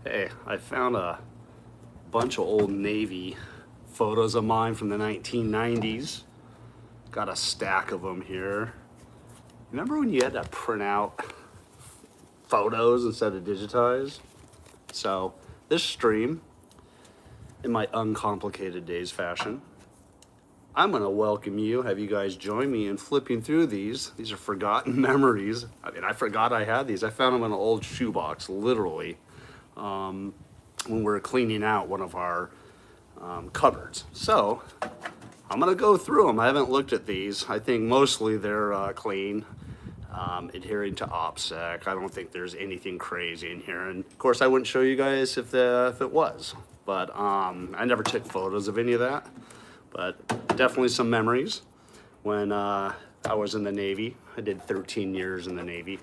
Hey, I found a bunch of old Navy photos of mine from the 1990s. Got a stack of them here. Remember when you had to print out photos instead of digitize? So this stream, in my uncomplicated days fashion, I'm gonna welcome you, have you guys join me in flipping through these. These are forgotten memories. I mean, I forgot I had these. I found them in an old shoebox, literally, when we were cleaning out one of our cupboards. So I'm gonna go through them. I haven't looked at these. I think mostly they're clean, adhering to OPSEC. I don't think there's anything crazy in here. And of course I wouldn't show you guys if it was, but I never took photos of any of that. But definitely some memories when I was in the Navy. I did 13 years in the Navy.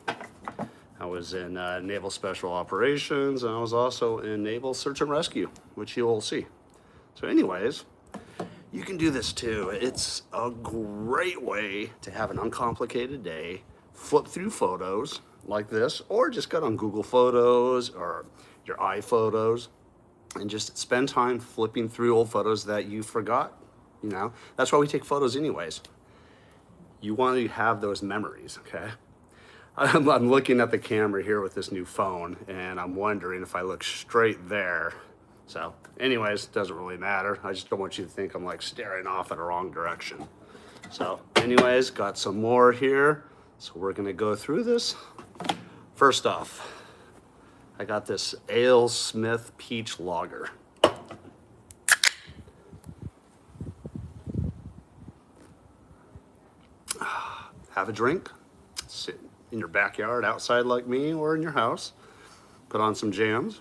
I was in Naval Special Operations, and I was also in Naval Search and Rescue, which you'll see. So anyways, you can do this too. It's a great way to have an uncomplicated day, flip through photos like this, or just go on Google Photos or your iPhotos and just spend time flipping through old photos that you forgot. You know, that's why we take photos anyways. You want to have those memories, okay? I'm looking at the camera here with this new phone, and I'm wondering if I look straight there. So anyways, doesn't really matter. I just don't want you to think I'm like staring off in the wrong direction. So anyways, got some more here. So we're gonna go through this. First off, I got this Ale Smith Peach Lager. Have a drink, sit in your backyard, outside like me, or in your house, put on some jams,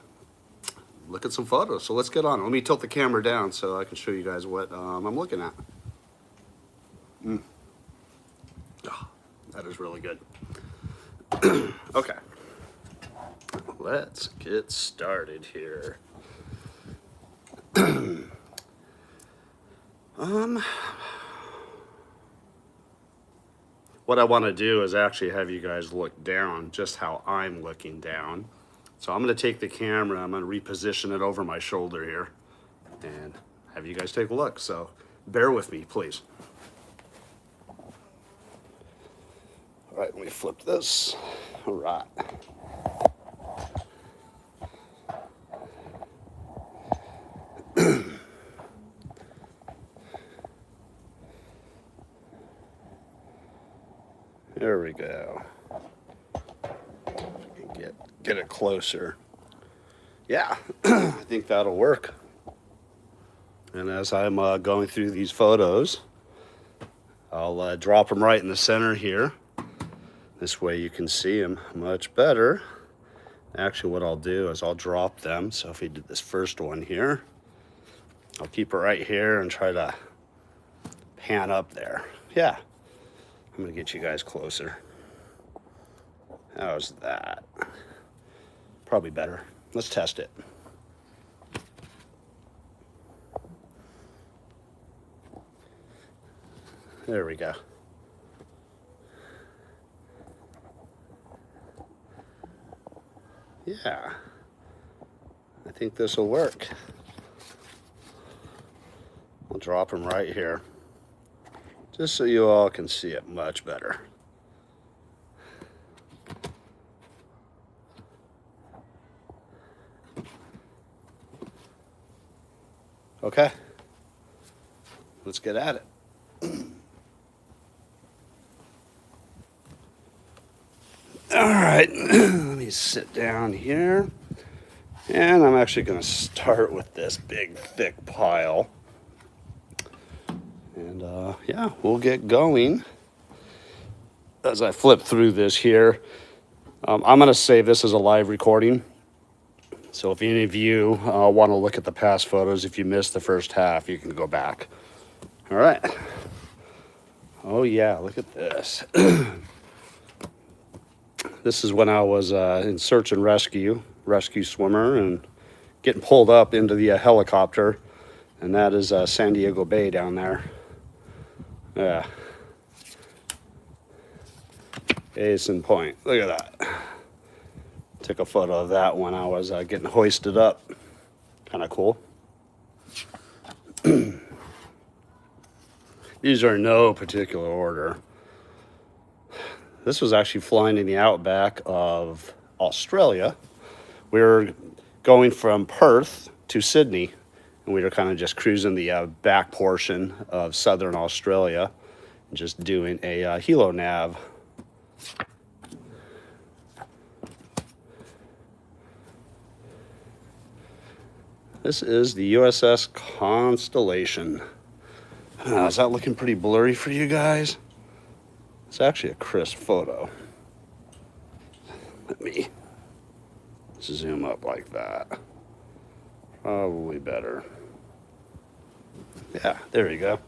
look at some photos. So let's get on. Let me tilt the camera down so I can show you guys what I'm looking at. Oh, that is really good. Okay, let's get started here. What I want to do is actually have you guys look down just how I'm looking down. So I'm going to take the camera, I'm going to reposition it over my shoulder here and have you guys take a look. So bear with me, please. All right, let me flip this. All right. There we go. Get it closer. Yeah, I think that'll work. And as I'm going through these photos, I'll drop them right in the center here. This way you can see them much better. Actually, what I'll do is I'll drop them. So if we did this first one here, I'll keep it right here and try to pan up there. Yeah. I'm gonna get you guys closer. How's that? Probably better. Let's test it. There we go. Yeah, I think this will work. I'll drop them right here, just so you all can see it much better. Okay, let's get at it. All right, let me sit down here. And I'm actually going to start with this big, thick pile. And yeah, we'll get going. As I flip through this here, I'm going to save this as a live recording. So if any of you want to look at the past photos, if you missed the first half, you can go back. All right. Oh yeah, look at this. This is when I was in search and rescue swimmer, and getting pulled up into the helicopter, and that is San Diego Bay down there. Yeah. Case in point, look at that. Took a photo of that when I was getting hoisted up. Kind of cool. These are in no particular order. This was actually flying in the outback of Australia. We were going from Perth to Sydney, and we were kind of just cruising the back portion of southern Australia, and just doing a helo nav. This is the USS Constellation. Is that looking pretty blurry for you guys? It's actually a crisp photo. Let me zoom up like that. Probably better. Yeah, there you go.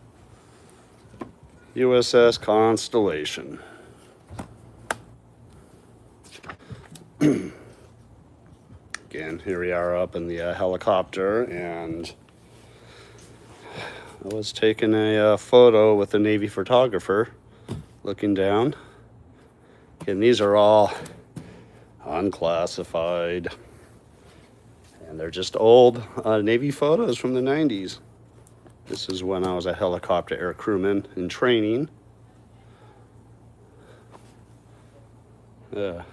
USS Constellation. Again, here we are up in the helicopter, and I was taking a photo with a Navy photographer looking down. And these are all unclassified, and they're just old Navy photos from the 90s. This is when I was a helicopter air crewman in training. Yeah.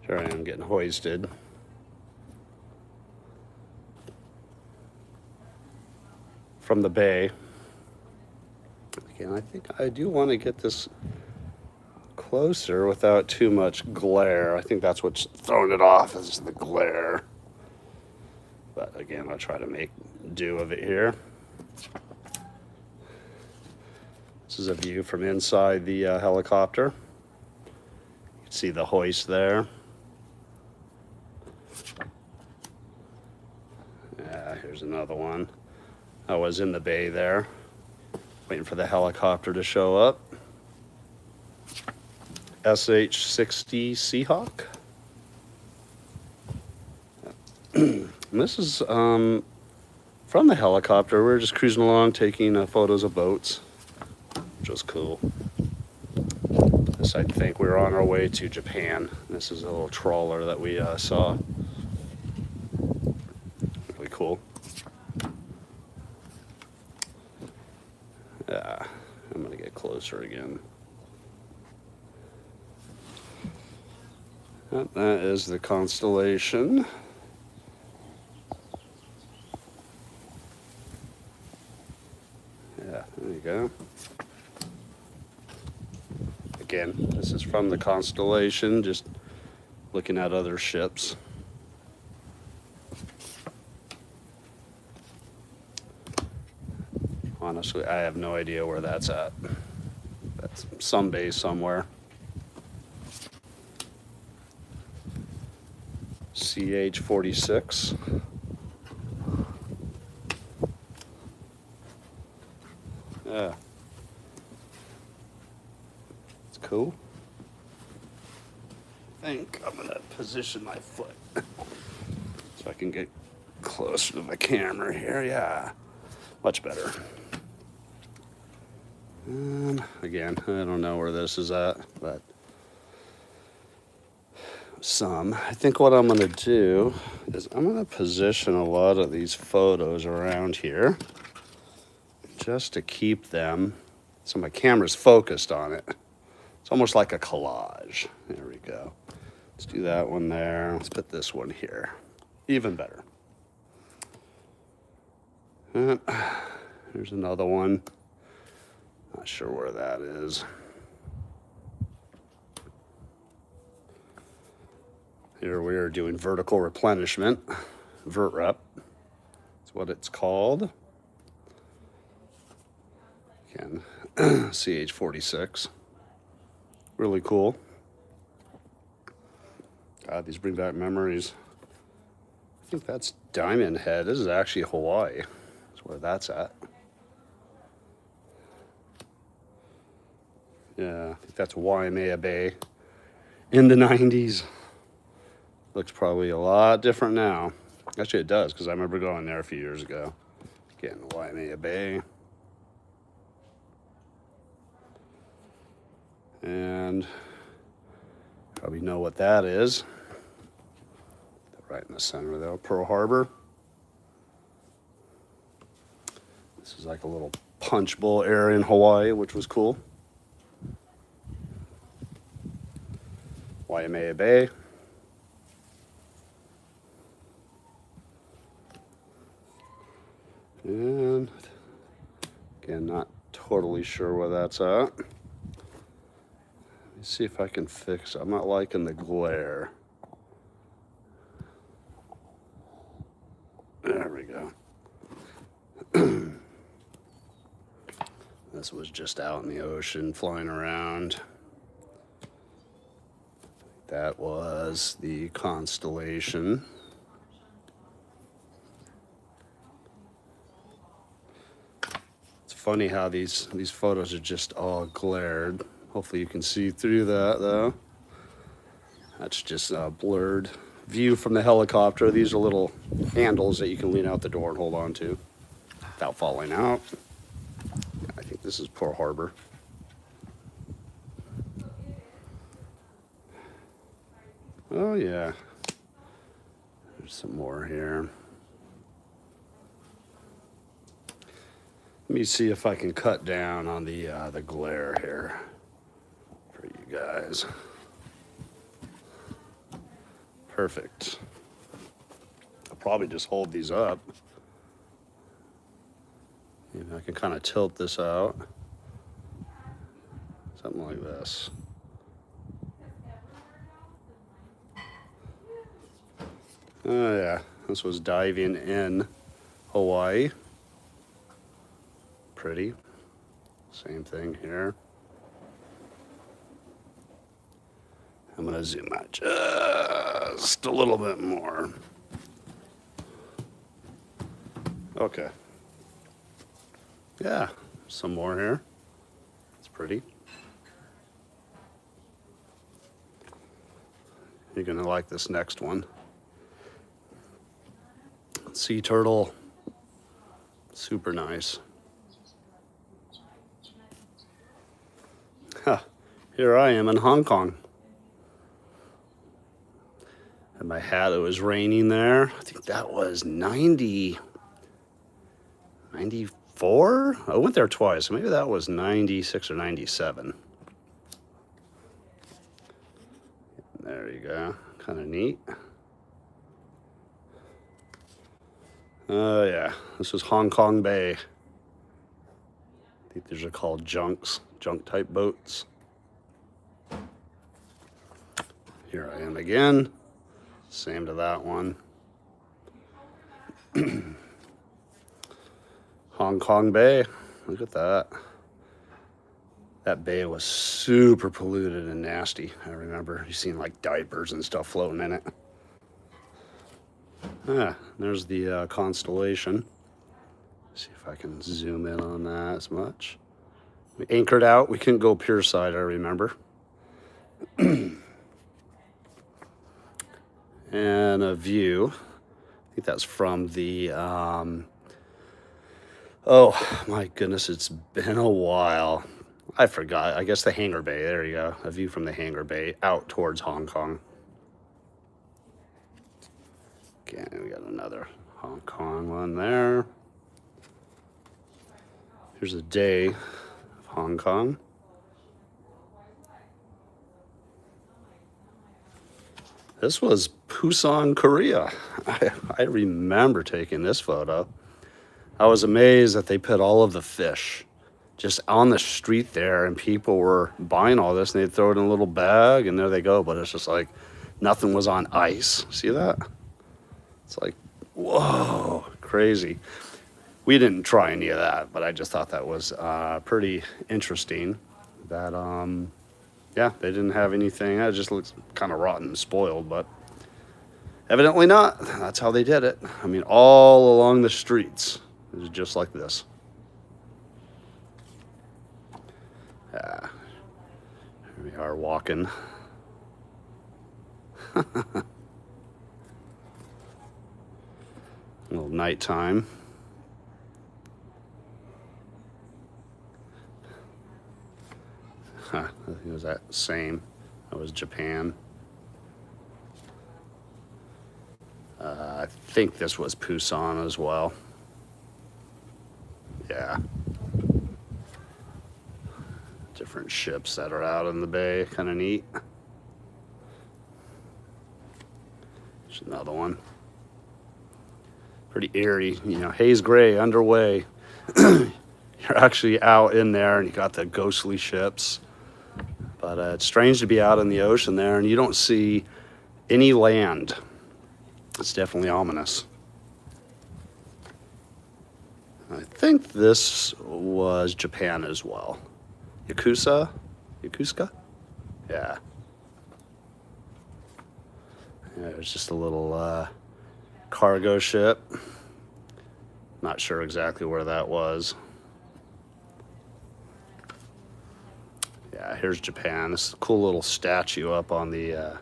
Here I am getting hoisted. From the bay. Again, I think I do want to get this closer without too much glare. I think that's what's throwing it off, is the glare. But again, I'll try to make do of it here. This is a view from inside the helicopter. You can see the hoist there. Yeah, here's another one. I was in the bay there, waiting for the helicopter to show up. SH-60 Seahawk. And this is from the helicopter. We were just cruising along, taking photos of boats, which was cool. This, I think we were on our way to Japan. This is a little trawler that we saw. Really cool. Yeah, I'm gonna get closer again. That is the Constellation. Yeah, there you go. Again, this is from the Constellation, just looking at other ships. Honestly, I have no idea where that's at. That's some base somewhere. CH-46. Yeah. It's cool. I think I'm gonna position my foot so I can get closer to the camera here. Yeah, much better. Again, I don't know where this is at, but I think what I'm gonna do is I'm gonna position a lot of these photos around here just to keep them so my camera's focused on it. It's almost like a collage. There we go. Let's do that one there. Let's put this one here. Even better. Here's another one. Not sure where that is. Here we are doing vertical replenishment, vert rep. That's what it's called. Again, CH-46. Really cool. God, these bring back memories. I think that's Diamond Head. This is actually Hawaii. That's where that's at. Yeah, I think that's Waimea Bay in the 90s. Looks probably a lot different now. Actually, it does, because I remember going there a few years ago. Again, Waimea Bay. And probably know what that is. Right in the center there, Pearl Harbor. This is like a little punch bowl area in Hawaii, which was cool. Waimea Bay. And again, not totally sure where that's at. Let me see if I can fix it. I'm not liking the glare. There we go. This was just out in the ocean, flying around. That was the Constellation. It's funny how these photos are just all glared. Hopefully you can see through that though. That's just a blurred view from the helicopter. These are little handles that you can lean out the door and hold on to without falling out. I think this is Pearl Harbor. Oh yeah, there's some more here. Let me see if I can cut down on the glare here for you guys. Perfect. I'll probably just hold these up. Maybe I can kind of tilt this out. Something like this. Oh yeah, this was diving in Hawaii. Pretty. Same thing here. I'm gonna zoom out just a little bit more. Okay. Yeah, some more here. It's pretty. You're gonna like this next one. Sea turtle. Super nice. Huh. Here I am in Hong Kong. Had my hat, it was raining there. I think that was 94? I went there twice. Maybe that was 96 or 97. There you go. Kind of neat. Oh yeah, this was Hong Kong Bay. I think these are called junks, junk type boats. Here I am again. Same to that one. Hong Kong Bay. Look at that. That bay was super polluted and nasty. I remember you seen like diapers and stuff floating in it. Ah, there's the Constellation. See if I can zoom in on that as much. We anchored out. We couldn't go pier side, I remember. And a view. I think that's from the, oh my goodness, it's been a while. I forgot. I guess the Hangar Bay. There you go. A view from the Hangar Bay out towards Hong Kong. Okay, we got another Hong Kong one there. Here's a day of Hong Kong. This was Busan, Korea. I remember taking this photo. I was amazed that they put all of the fish just on the street there, and people were buying all this and they'd throw it in a little bag and there they go. But it's just like nothing was on ice. See that? It's like, whoa, crazy. We didn't try any of that, but I just thought that was pretty interesting that, yeah, they didn't have anything. It just looks kind of rotten and spoiled, but evidently not. That's how they did it. I mean, all along the streets, it was just like this. Yeah, here we are walking. A little nighttime. I think it was that same. That was Japan. I think this was Pusan as well. Yeah. Different ships that are out in the bay. Kind of neat. There's another one. Pretty eerie. You know, haze gray, underway. You're actually out in there and you got the ghostly ships. But it's strange to be out in the ocean there and you don't see any land. It's definitely ominous. I think this was Japan as well. Yakuza? Yeah. Yeah, it was just a little cargo ship. Not sure exactly where that was. Yeah, here's Japan. This is a cool little statue up on the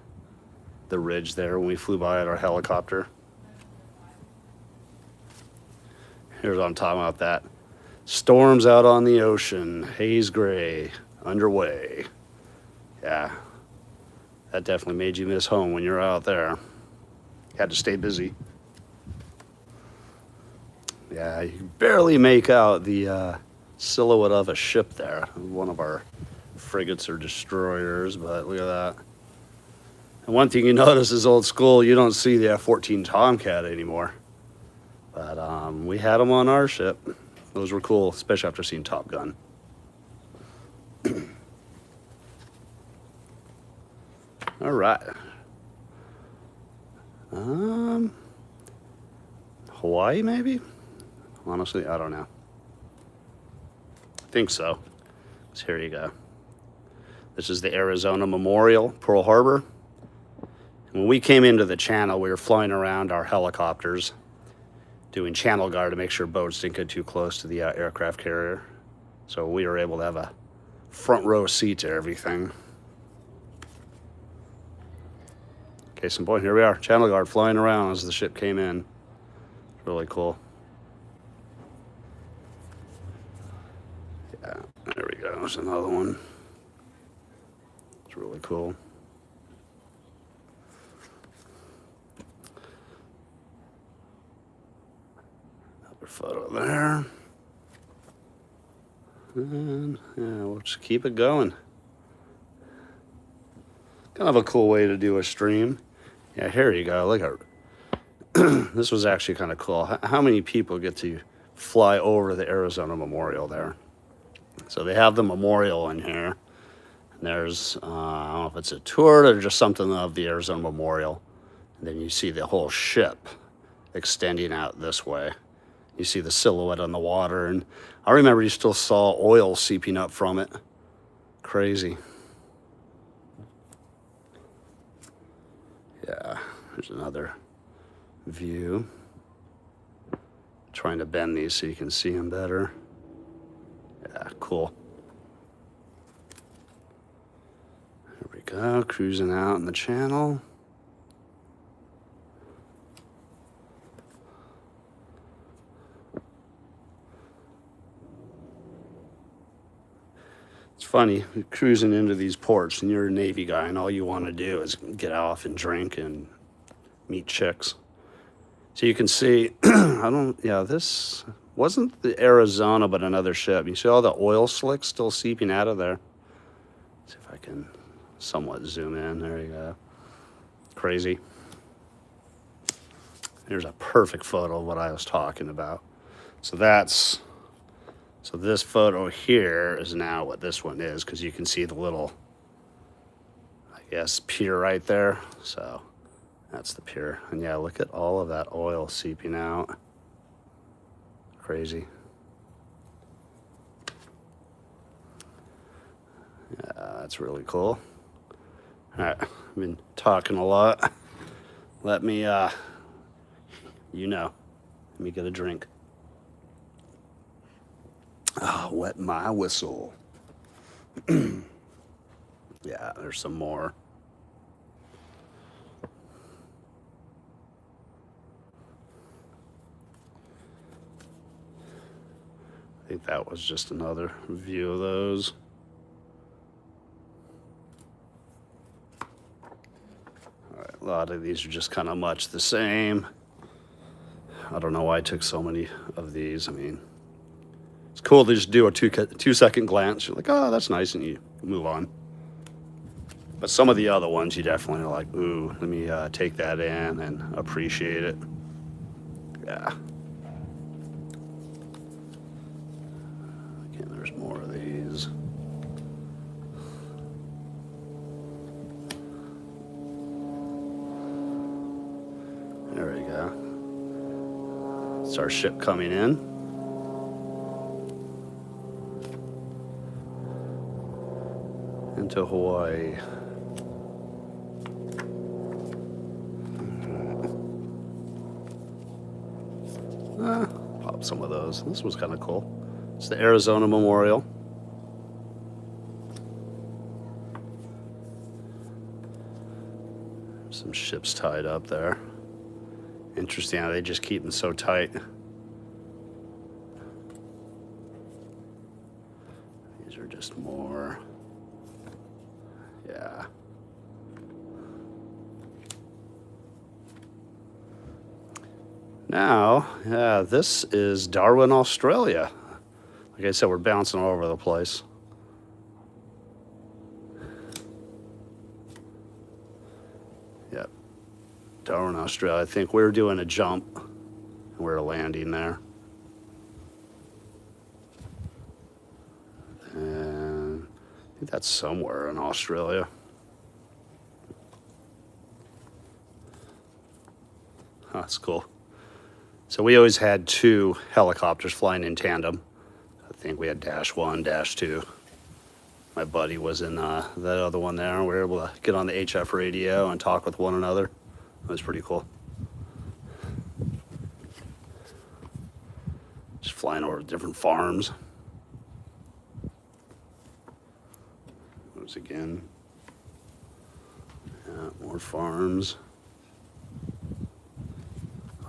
ridge there when we flew by in our helicopter. Here's what I'm talking about, that. Storms out on the ocean, haze gray, underway. Yeah, that definitely made you miss home when you're out there. Had to stay busy. Yeah, you can barely make out the silhouette of a ship there. One of our frigates or destroyers, but look at that. And one thing you notice is old school, you don't see the F-14 Tomcat anymore. But we had them on our ship. Those were cool, especially after seeing Top Gun. All right. Hawaii, maybe? Honestly, I don't know. I think so. So here you go. This is the Arizona Memorial, Pearl Harbor. When we came into the channel, we were flying around our helicopters, doing channel guard to make sure boats didn't get too close to the aircraft carrier. So we were able to have a front row seat to everything. Case in point, here we are, channel guard flying around as the ship came in. Really cool. Yeah, there we go, there's another one. It's really cool. Another photo there. And yeah, we'll just keep it going. Kind of a cool way to do a stream. Yeah, here you go. Look at this was actually kind of cool. How many people get to fly over the Arizona Memorial there? So they have the memorial in here. And there's, I don't know if it's a tour or just something of the Arizona Memorial. And then you see the whole ship extending out this way. You see the silhouette on the water. And I remember you still saw oil seeping up from it. Crazy. Yeah, there's another view. Trying to bend these so you can see them better. Yeah, cool. There we go, cruising out in the channel. It's funny, cruising into these ports and you're a Navy guy and all you want to do is get off and drink and meet chicks. So you can see, this wasn't the Arizona, but another ship. You see all the oil slicks still seeping out of there. Let's see if I can somewhat zoom in. There you go. Crazy. Here's a perfect photo of what I was talking about. So this photo here is now what this one is, because you can see the little, I guess, pier right there. So that's the pier. And yeah, look at all of that oil seeping out. Crazy. Yeah, that's really cool. All right, I've been talking a lot. Let me, let me get a drink. Wet my whistle. Yeah, there's some more. I think that was just another view of those. A lot of these are just kind of much the same. I don't know why I took so many of these. I mean, it's cool to just do a 2-second glance. You're like, oh, that's nice, and you move on. But some of the other ones, you definitely are like, ooh, let me take that in and appreciate it. Yeah. Again, there's more of these. There we go. It's our ship coming in. Into Hawaii. Pop some of those. This was kind of cool. It's the Arizona Memorial. Some ships tied up there. Interesting how they just keep them so tight. These are just more. Yeah. Now, yeah, this is Darwin, Australia. Like I said, we're bouncing all over the place. Yep. Darwin, Australia. I think we were doing a jump and we were landing there. And I think that's somewhere in Australia. Oh, that's cool. So we always had 2 helicopters flying in tandem. I think we had Dash 1, Dash 2. My buddy was in that other one there. We were able to get on the HF radio and talk with one another. It was pretty cool. Just flying over different farms. Once again. Yeah, more farms.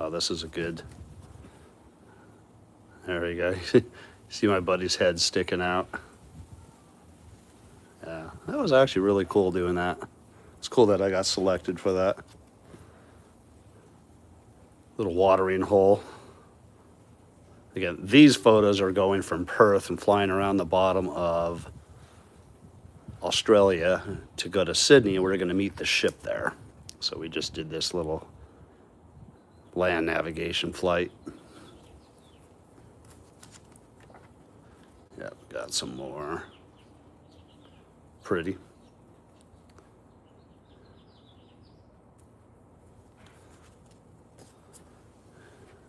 Oh, this is a good. There we go. See my buddy's head sticking out. Yeah, that was actually really cool doing that. It's cool that I got selected for that. Little watering hole. Again, these photos are going from Perth and flying around the bottom of Australia to go to Sydney, and we're going to meet the ship there. So we just did this little land navigation flight. Yeah, we got some more. Pretty.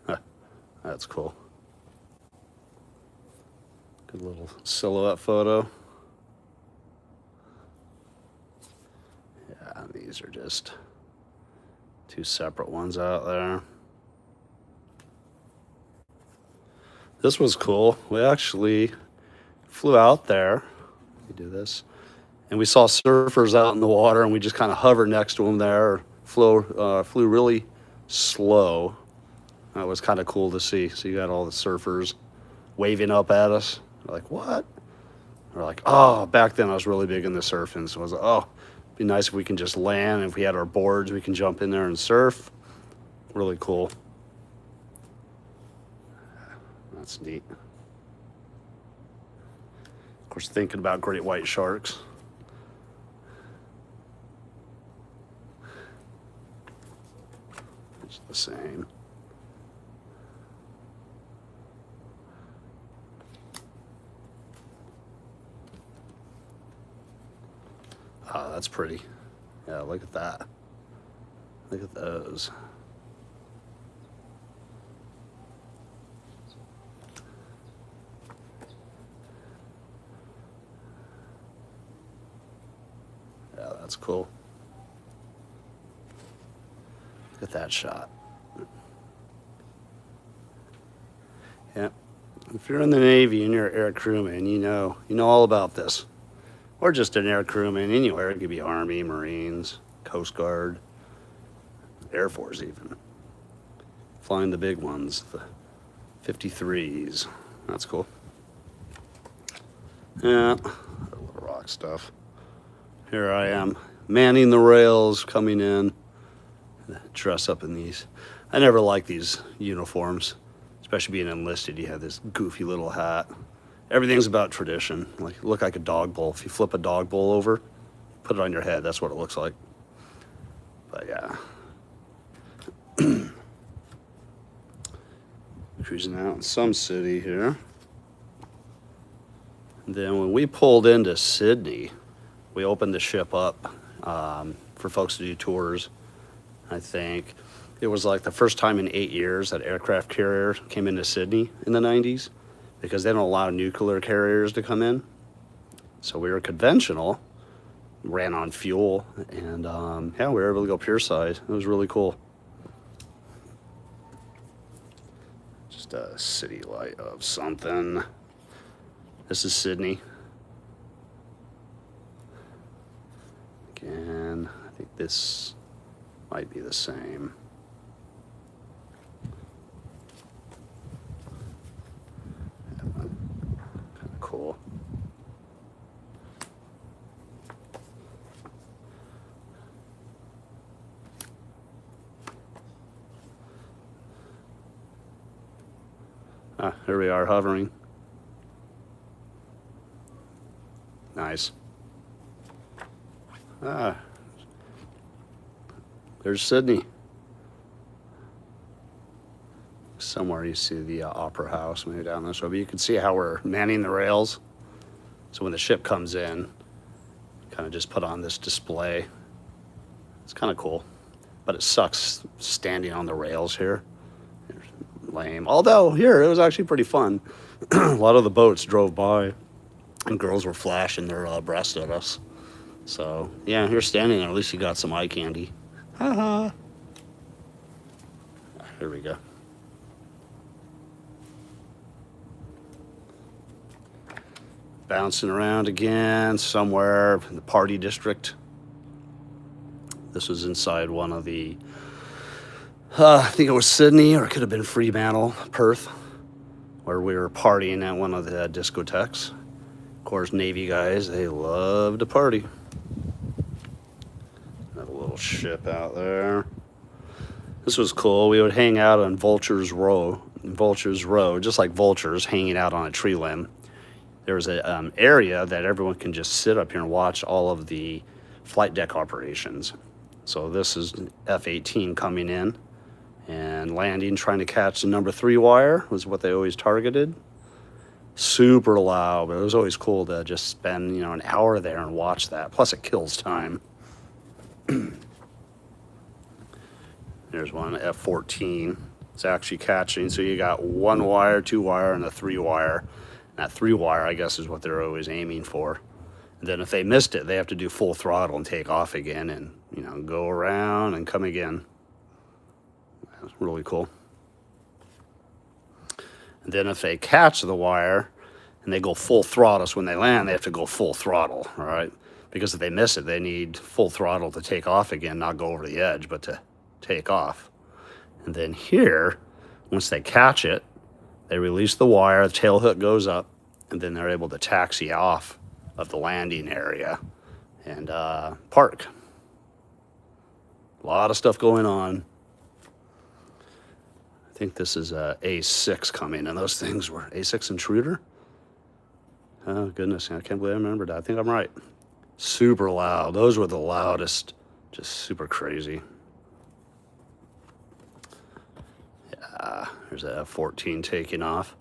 Huh, that's cool. Good little silhouette photo. Yeah, these are just 2 separate ones out there. This was cool. We actually flew out there. We do this. And we saw surfers out in the water, and we just kind of hovered next to them there. Flew really slow. That was kind of cool to see. So you got all the surfers waving up at us. We're like, what? We're like, oh, back then I was really big into surfing. So I was like, oh, it'd be nice if we can just land. And if we had our boards, we can jump in there and surf. Really cool. That's neat. Of course, thinking about great white sharks. It's the same. Oh, that's pretty. Yeah, look at that. Look at those. Yeah, that's cool. Look at that shot. Yeah. If you're in the Navy and you're an air crewman, you know all about this. Or just an air crewman anywhere. It could be Army, Marines, Coast Guard, Air Force even. Flying the big ones, the 53s. That's cool. Yeah, a little rock stuff. Here I am, manning the rails, coming in. dress up in these. I never liked these uniforms, especially being enlisted. You have this goofy little hat. Everything's about tradition. Like, look like a dog bowl. If you flip a dog bowl over, put it on your head. That's what it looks like. But yeah. Cruising out in some city here. And then when we pulled into Sydney, we opened the ship up for folks to do tours. I think it was like the first time in 8 years that aircraft carrier came into Sydney in the 90s, because they don't allow nuclear carriers to come in. So we were conventional, ran on fuel, and yeah, we were able to go pierside. It was really cool. Just a city light of something. This is Sydney. Again, I think this might be the same. Kind of cool. Ah, here we are hovering. Nice. Ah, there's Sydney. Somewhere you see the Opera House, maybe down this way, but you can see how we're manning the rails. So when the ship comes in, kind of just put on this display. It's kind of cool, but it sucks standing on the rails here. Lame. Although here it was actually pretty fun. A lot of the boats drove by and girls were flashing their breasts at us. So yeah, you're standing there, at least you got some eye candy. Haha. Here we go. Bouncing around again somewhere in the party district. This was inside one of the I think it was Sydney, or it could have been Fremantle, Perth, where we were partying at one of the discotheques. Of course, Navy guys, they love to party. Have a little ship out there. This was cool. We would hang out on Vulture's Row, just like vultures hanging out on a tree limb. There was an area that everyone can just sit up here and watch all of the flight deck operations. So this is F-18 coming in and landing, trying to catch the number 3 wire was what they always targeted. Super loud, but it was always cool to just spend, an hour there and watch that. Plus it kills time. There's one F-14. It's actually catching. So you got 1 wire, 2 wire, and a 3 wire. And that 3 wire, I guess, is what they're always aiming for. And then if they missed it, they have to do full throttle and take off again and, go around and come again. That's really cool. And then if they catch the wire and they go full throttle, so when they land, they have to go full throttle, all right? Because if they miss it, they need full throttle to take off again, not go over the edge, but to take off. And then here, once they catch it, they release the wire, the tail hook goes up, and then they're able to taxi off of the landing area and park. A lot of stuff going on. I think this is a A6 coming, and those things were A6 Intruder. Oh goodness, I can't believe I remembered that. I think I'm right. Super loud. Those were the loudest. Just super crazy. Yeah, there's a F-14 taking off.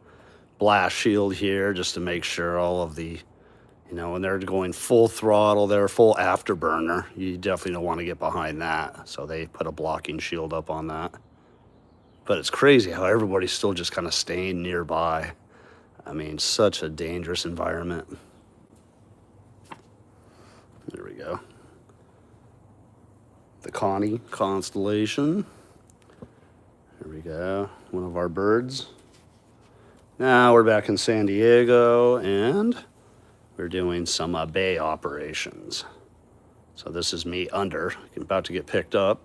Blast shield here just to make sure all of the, when they're going full throttle, they're full afterburner. You definitely don't want to get behind that. So they put a blocking shield up on that. But it's crazy how everybody's still just kind of staying nearby. I mean, such a dangerous environment. There we go. The Connie constellation. There we go. One of our birds. Now we're back in San Diego and we're doing some bay operations. So this is me under, about to get picked up.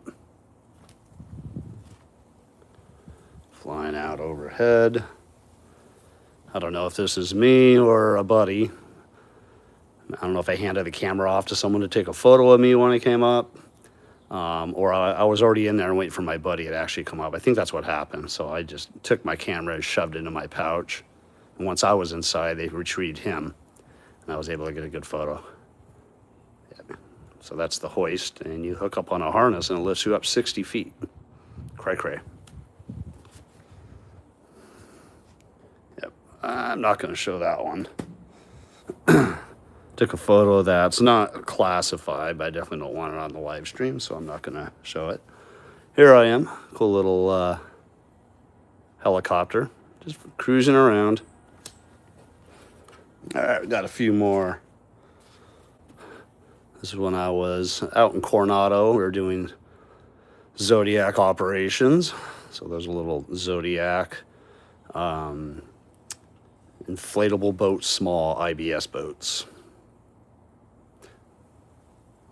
Flying out overhead. I don't know if this is me or a buddy. I don't know if I handed the camera off to someone to take a photo of me when I came up. or I was already in there and waiting for my buddy to actually come up. I think that's what happened. So I just took my camera and shoved it into my pouch. And once I was inside, they retrieved him, and I was able to get a good photo. Yeah. So that's the hoist, and you hook up on a harness and it lifts you up 60 feet. Cray cray. Yep. I'm not going to show that one. Took a photo of that. It's not classified, but I definitely don't want it on the live stream, so I'm not going to show it. Here I am. Cool little helicopter. Just cruising around. All right, we got a few more. This is when I was out in Coronado. We were doing Zodiac operations. So there's a little Zodiac. Inflatable boats, small IBS boats.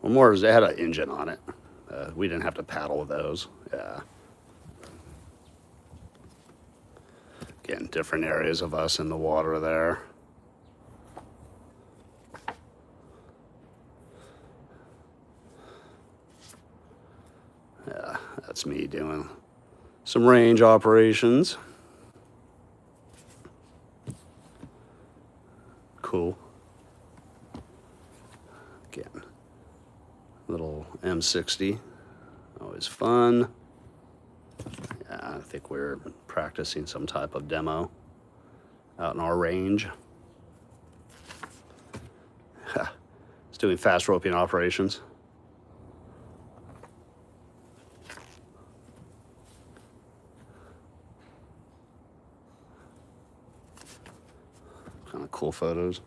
Well, more is they had an engine on it. We didn't have to paddle with those. Yeah. Again, different areas of us in the water there. Yeah, that's me doing some range operations. Cool. Again, little M60, always fun. Yeah, I think we're practicing some type of demo out in our range. It's doing fast roping operations. Kind of cool photos.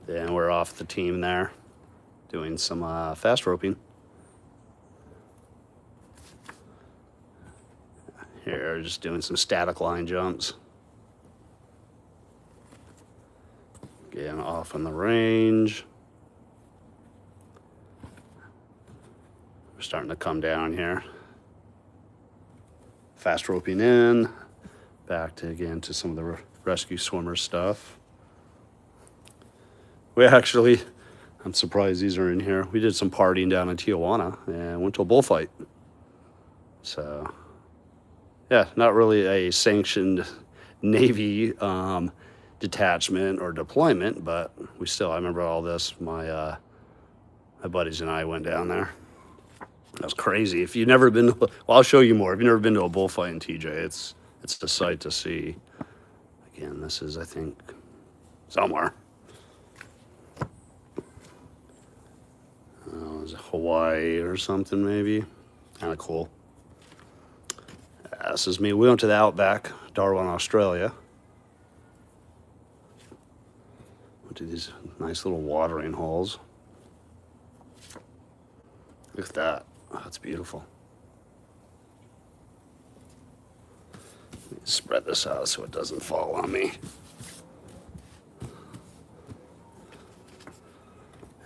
Then we're off the team there, doing some fast roping. Here, just doing some static line jumps. Again, off on the range. We're starting to come down here. Fast roping in, back to again to some of the rescue swimmer stuff. We actually, I'm surprised these are in here. We did some partying down in Tijuana and went to a bullfight. So, yeah, not really a sanctioned Navy detachment or deployment, but we still, I remember all this. My buddies and I went down there. That was crazy. If you've never been, well, I'll show you more. If you've never been to a bullfight in TJ, it's a sight to see. Again, this is, I think, somewhere. Is it Hawaii or something, maybe? Kind of cool. This is me. We went to the Outback, Darwin, Australia. Went to these nice little watering holes. Look at that. Oh, that's beautiful. Let me spread this out so it doesn't fall on me.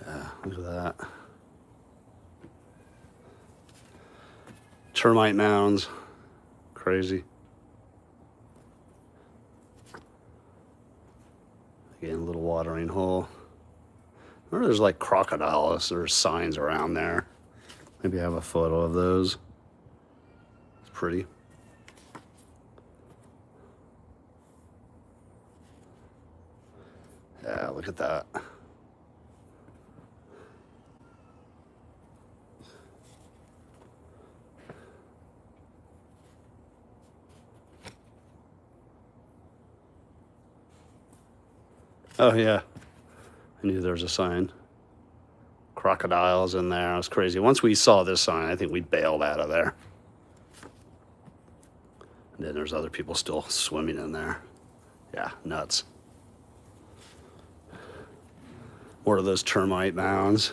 Yeah, look at that. Termite mounds. Crazy. Again, a little watering hole. Remember there's like crocodiles. There's signs around there. Maybe I have a photo of those. It's pretty. Yeah, look at that. Oh yeah, I knew there was a sign. Crocodiles in there, it was crazy. Once we saw this sign, I think we bailed out of there. And then there's other people still swimming in there. Yeah, nuts. More of those termite mounds.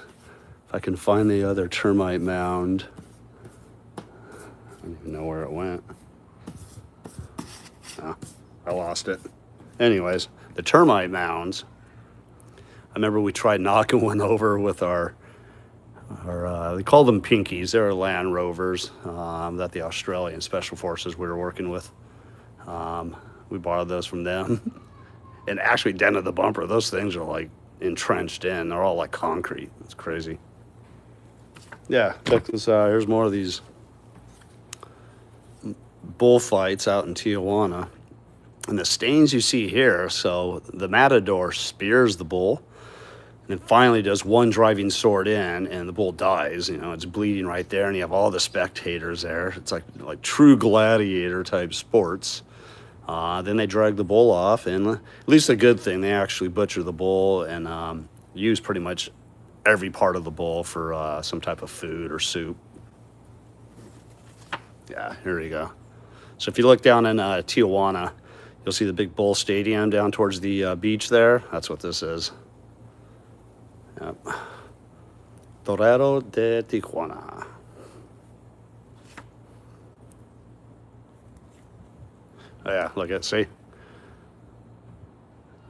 If I can find the other termite mound. I don't even know where it went. Oh, I lost it. Anyways, the termite mounds. I remember we tried knocking one over with our they call them pinkies. They're Land Rovers that the Australian Special Forces we were working with. We borrowed those from them. And actually dented the bumper. Those things are like entrenched in. They're all like concrete. It's crazy. Yeah, check this out. Here's more of these bullfights out in Tijuana. And the stains you see here, so the matador spears the bull and then finally does one driving sword in, and the bull dies. You know, it's bleeding right there, and you have all the spectators there. It's like true gladiator type sports. Then they drag the bull off, and at least a good thing, they actually butcher the bull and use pretty much every part of the bull for some type of food or soup. Yeah, here you go. So if you look down in Tijuana, you'll see the big bull stadium down towards the beach there. That's what this is. Yep. Torero de Tijuana. Oh, yeah, look at, see?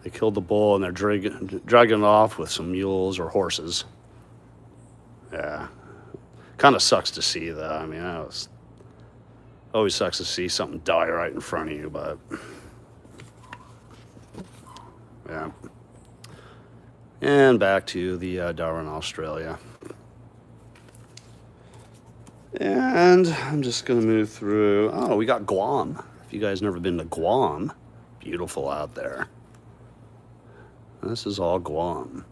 They killed the bull and they're dragging it off with some mules or horses. Yeah. Kind of sucks to see, though. I mean, always sucks to see something die right in front of you, but yeah. And back to the Darwin, Australia. And I'm just going to move through. Oh, we got Guam. If you guys never been to Guam, beautiful out there. This is all Guam.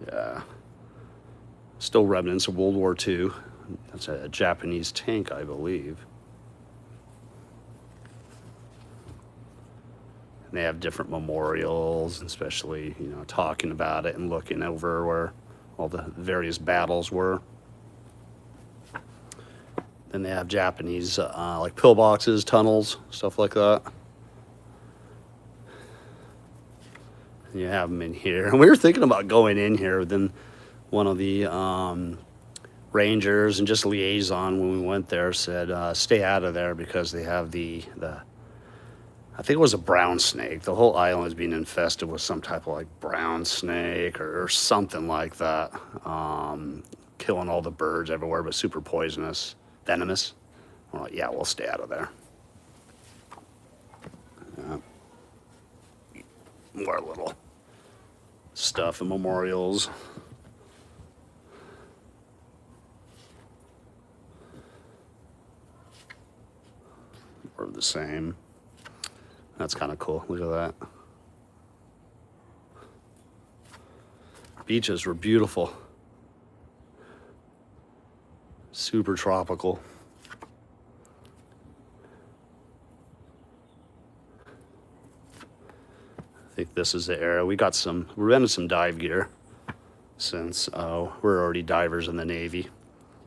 Yeah. Still remnants of World War II. That's a Japanese tank, I believe. And they have different memorials, especially, you know, talking about it and looking over where all the various battles were. Then they have Japanese, like pillboxes, tunnels, stuff like that. And you have them in here. And we were thinking about going in here, then one of the rangers and just liaison when we went there said, stay out of there because they have the I think it was a brown snake. The whole island is being infested with some type of like brown snake or something like that. Killing all the birds everywhere, but super poisonous, venomous. We're like, yeah, we'll stay out of there. Yeah. More little stuff and memorials. More of the same. That's kind of cool. Look at that. Beaches were beautiful. Super tropical. I think this is the area. We rented some dive gear since we're already divers in the Navy,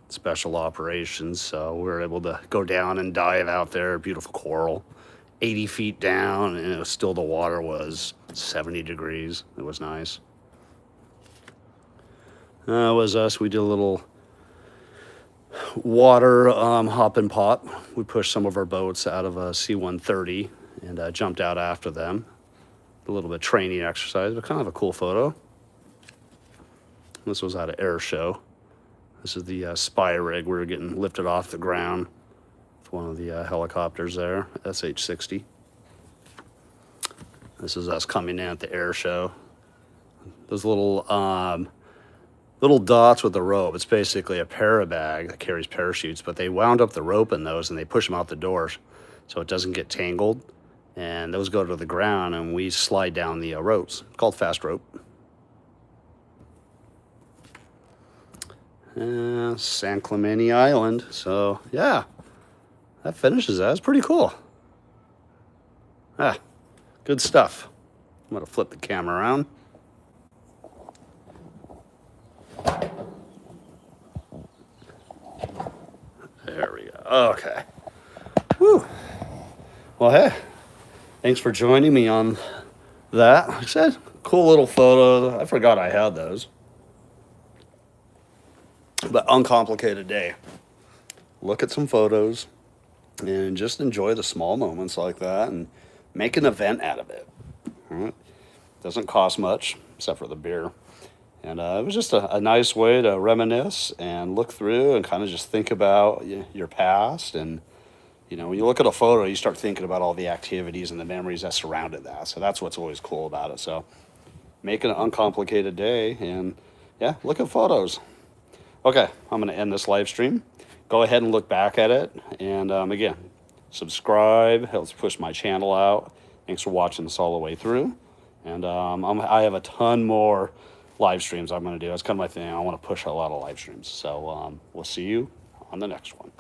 special operations. So we were able to go down and dive out there. Beautiful coral. 80 feet down, and it was still, the water was 70 degrees. It was nice. It was us. We did a little water hop and pop. We pushed some of our boats out of a C-130 and jumped out after them. A little bit of training exercise, but kind of a cool photo. This was at an air show. This is the spy rig. We were getting lifted off the ground. One of the helicopters there, SH-60. This is us coming in at the air show. Those little dots with the rope. It's basically a parabag that carries parachutes, but they wound up the rope in those and they push them out the doors so it doesn't get tangled. And those go to the ground and we slide down the ropes. It's called fast rope. San Clemente Island. So yeah. That finishes that. It's pretty cool. Good stuff. I'm going to flip the camera around. There we go. Okay. Whew. Well, hey, thanks for joining me on that. Like I said, cool little photo. I forgot I had those. But uncomplicated day. Look at some photos. And just enjoy the small moments like that and make an event out of it. All right? Doesn't cost much except for the beer. And it was just a nice way to reminisce and look through and kind of just think about your past. And, you know, when you look at a photo, you start thinking about all the activities and the memories that surrounded that. So that's what's always cool about it. So make it an uncomplicated day, and yeah, look at photos. Okay, I'm going to end this live stream. Go ahead and look back at it, and again, subscribe, helps push my channel out. Thanks for watching this all the way through. And I have a ton more live streams I'm going to do. That's kind of my thing. I want to push a lot of live streams. So we'll see you on the next one.